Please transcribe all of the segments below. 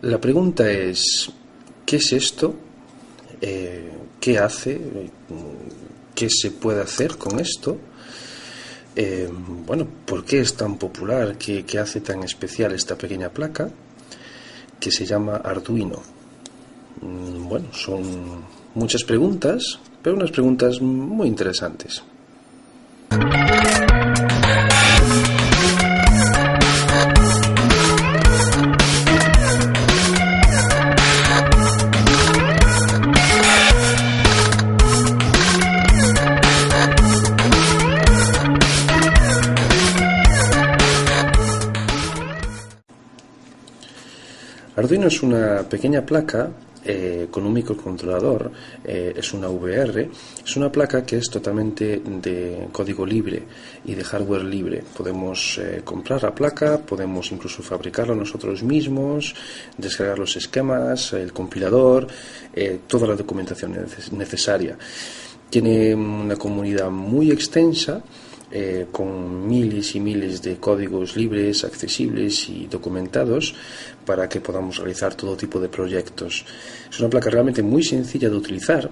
La pregunta es, ¿qué es esto? ¿Qué hace? ¿Qué se puede hacer con esto? Bueno, ¿por qué es tan popular? ¿Qué hace tan especial esta pequeña placa que se llama Arduino? Bueno, son muchas preguntas, pero unas preguntas muy interesantes. Arduino es una pequeña placa con un microcontrolador, es una VR, es una placa que es totalmente de código libre y de hardware libre. Podemos comprar la placa, podemos incluso fabricarla nosotros mismos, descargar los esquemas, el compilador, toda la documentación necesaria. Tiene una comunidad muy extensa, con miles y miles de códigos libres, accesibles y documentados para que podamos realizar todo tipo de proyectos. Es una placa realmente muy sencilla de utilizar,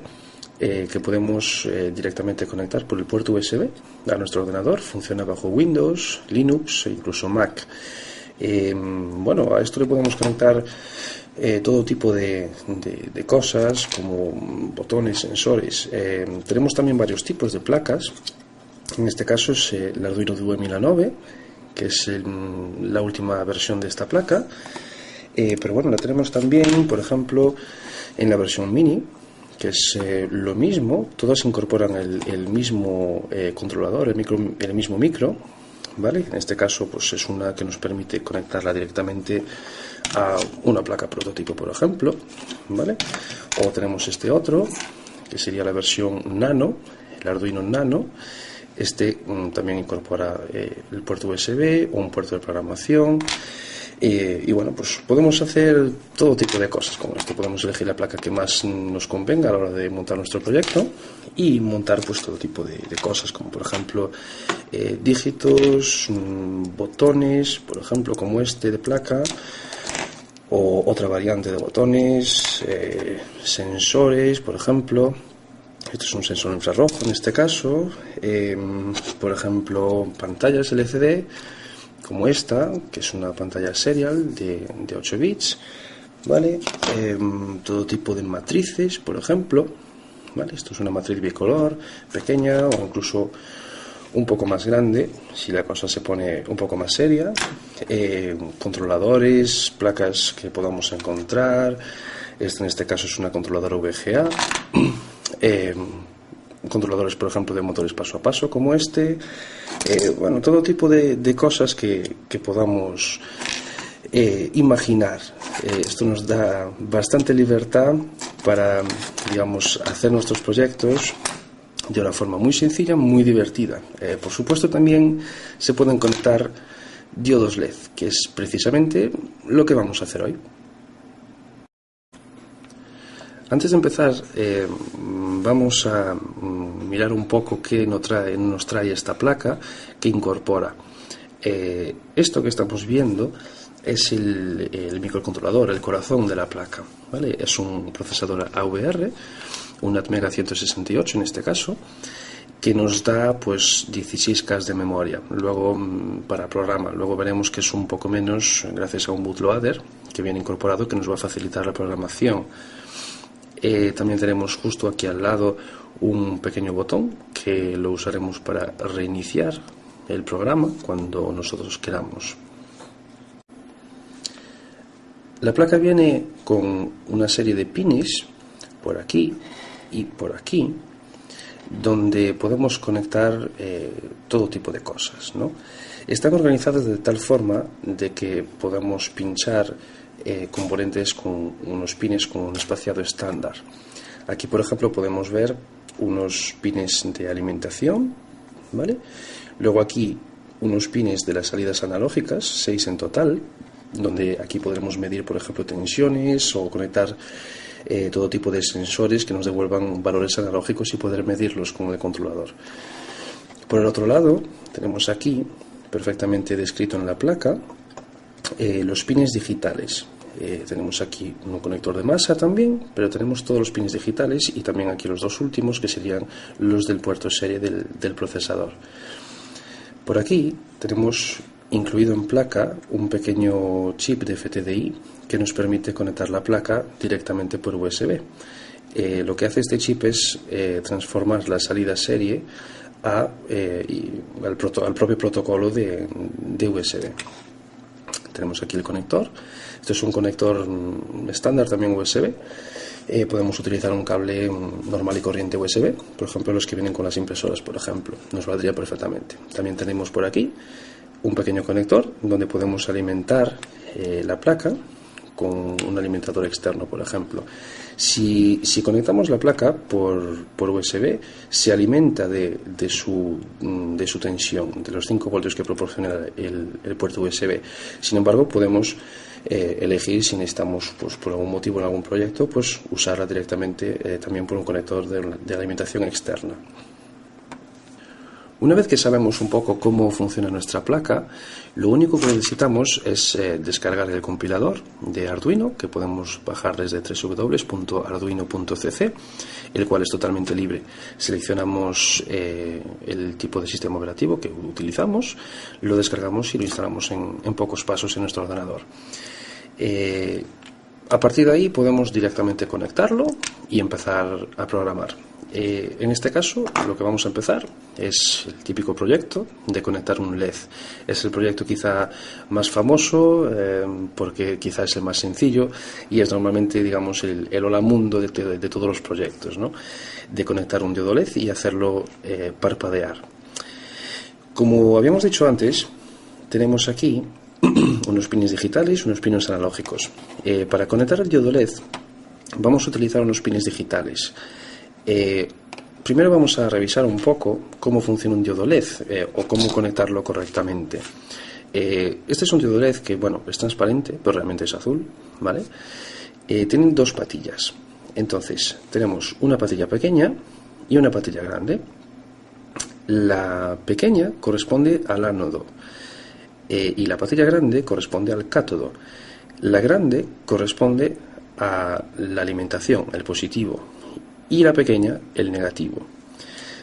que podemos directamente conectar por el puerto USB a nuestro ordenador. Funciona bajo Windows, Linux e incluso Mac. Bueno, a esto le podemos conectar todo tipo de cosas como botones, sensores. Tenemos también varios tipos de placas. En este caso es el Arduino Due 1009, que es la última versión de esta placa. Pero bueno, la tenemos también, por ejemplo, en la versión mini, que es lo mismo. Todas incorporan el mismo controlador, el mismo micro, ¿vale? En este caso pues es una que nos permite conectarla directamente a una placa prototipo, por ejemplo, ¿vale? O tenemos este otro, que sería la versión Nano, el Arduino Nano. Este también incorpora el puerto USB o un puerto de programación. Y bueno, pues podemos hacer todo tipo de cosas con esto. Podemos elegir la placa que más nos convenga a la hora de montar nuestro proyecto y montar pues todo tipo de cosas, como por ejemplo dígitos, botones, por ejemplo como este de placa, o otra variante de botones, sensores, por ejemplo. Esto es un sensor infrarrojo en este caso, por ejemplo pantallas LCD como esta, que es una pantalla serial de 8 bits, ¿vale? Todo tipo de matrices, por ejemplo, ¿vale? Esto es una matriz bicolor, pequeña o incluso un poco más grande, si la cosa se pone un poco más seria. Controladores, placas que podamos encontrar. En este caso es una controladora VGA. Controladores, por ejemplo, de motores paso a paso como este. Bueno, todo tipo de cosas que podamos imaginar. Esto nos da bastante libertad para, digamos, hacer nuestros proyectos de una forma muy sencilla, muy divertida. Por supuesto, también se pueden conectar diodos LED, que es precisamente lo que vamos a hacer hoy. Antes de empezar, vamos a mirar un poco qué nos trae esta placa que incorpora. Esto que estamos viendo es el microcontrolador, el corazón de la placa, ¿vale? Es un procesador AVR, un Atmega 168 en este caso, que nos da pues 16K de memoria. Luego para programa, luego veremos que es un poco menos gracias a un bootloader que viene incorporado, que nos va a facilitar la programación. También tenemos justo aquí al lado un pequeño botón que lo usaremos para reiniciar el programa cuando nosotros queramos. La placa viene con una serie de pines por aquí y por aquí, donde podemos conectar todo tipo de cosas, ¿no? Están organizadas de tal forma de que podamos pinchar componentes con unos pines con un espaciado estándar. Aquí, por ejemplo, podemos ver unos pines de alimentación, ¿vale? Luego aquí unos pines de las salidas analógicas, 6 en total, donde aquí podremos medir, por ejemplo, tensiones o conectar todo tipo de sensores que nos devuelvan valores analógicos y poder medirlos con el controlador. Por el otro lado, tenemos aquí, perfectamente descrito en la placa, los pines digitales. tenemos aquí un conector de masa también, pero tenemos todos los pines digitales y también aquí los dos últimos, que serían los del puerto serie del procesador. Por aquí tenemos incluido en placa un pequeño chip de FTDI que nos permite conectar la placa directamente por USB. Lo que hace este chip es transformar la salida serie al propio protocolo de USB. Tenemos aquí el conector. Esto es un conector estándar también USB. Podemos utilizar un cable normal y corriente USB, por ejemplo los que vienen con las impresoras, por ejemplo, nos valdría perfectamente. También tenemos por aquí un pequeño conector donde podemos alimentar la placa con un alimentador externo, por ejemplo. Si conectamos la placa por USB, se alimenta de su tensión, de los 5 voltios que proporciona el puerto USB. Sin embargo, podemos elegir, si necesitamos, pues, por algún motivo en algún proyecto, pues usarla directamente también por un conector de alimentación externa. Una vez que sabemos un poco cómo funciona nuestra placa, lo único que necesitamos es descargar el compilador de Arduino, que podemos bajar desde www.arduino.cc, el cual es totalmente libre. Seleccionamos el tipo de sistema operativo que utilizamos, lo descargamos y lo instalamos en pocos pasos en nuestro ordenador. A partir de ahí podemos directamente conectarlo y empezar a programar. En este caso lo que vamos a empezar es el típico proyecto de conectar un LED. Es el proyecto quizá más famoso porque quizá es el más sencillo y es normalmente, digamos, el hola mundo de todos los proyectos, ¿no? De conectar un diodo LED y hacerlo parpadear. Como habíamos dicho antes, tenemos aquí unos pines digitales y unos pines analógicos. Para conectar el diodo LED vamos a utilizar unos pines digitales. Primero vamos a revisar un poco cómo funciona un diodo LED o cómo conectarlo correctamente. Este es un diodo LED que, bueno, es transparente, pero realmente es azul, ¿vale? Tienen dos patillas. Entonces, tenemos una patilla pequeña y una patilla grande. La pequeña corresponde al ánodo y la patilla grande corresponde al cátodo. La grande corresponde a la alimentación, el positivo, y la pequeña el negativo.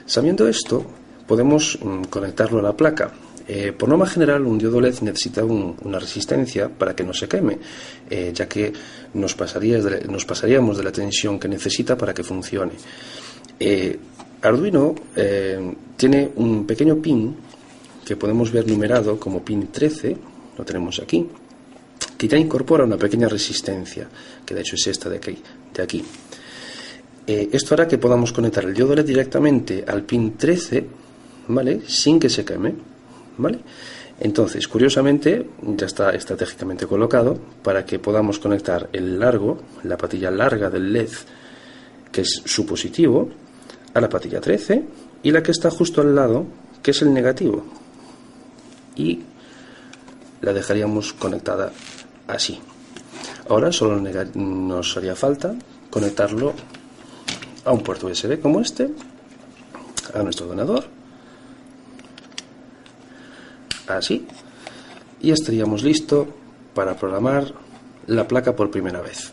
Sabiendo esto, podemos conectarlo a la placa. Por norma general, un diodo LED necesita una resistencia para que no se queme, ya que nos pasaríamos de la tensión que necesita para que funcione. Arduino tiene un pequeño pin que podemos ver numerado como pin 13, lo tenemos aquí, que ya incorpora una pequeña resistencia, que de hecho es esta de aquí. Esto hará que podamos conectar el diodo LED directamente al pin 13, ¿vale? Sin que se queme, ¿vale? Entonces, curiosamente, ya está estratégicamente colocado para que podamos conectar la patilla larga del LED, que es su positivo, a la patilla 13, y la que está justo al lado, que es el negativo. Y la dejaríamos conectada así. Ahora solo nos haría falta conectarlo a un puerto USB como este, a nuestro ordenador, así, y estaríamos listos para programar la placa por primera vez.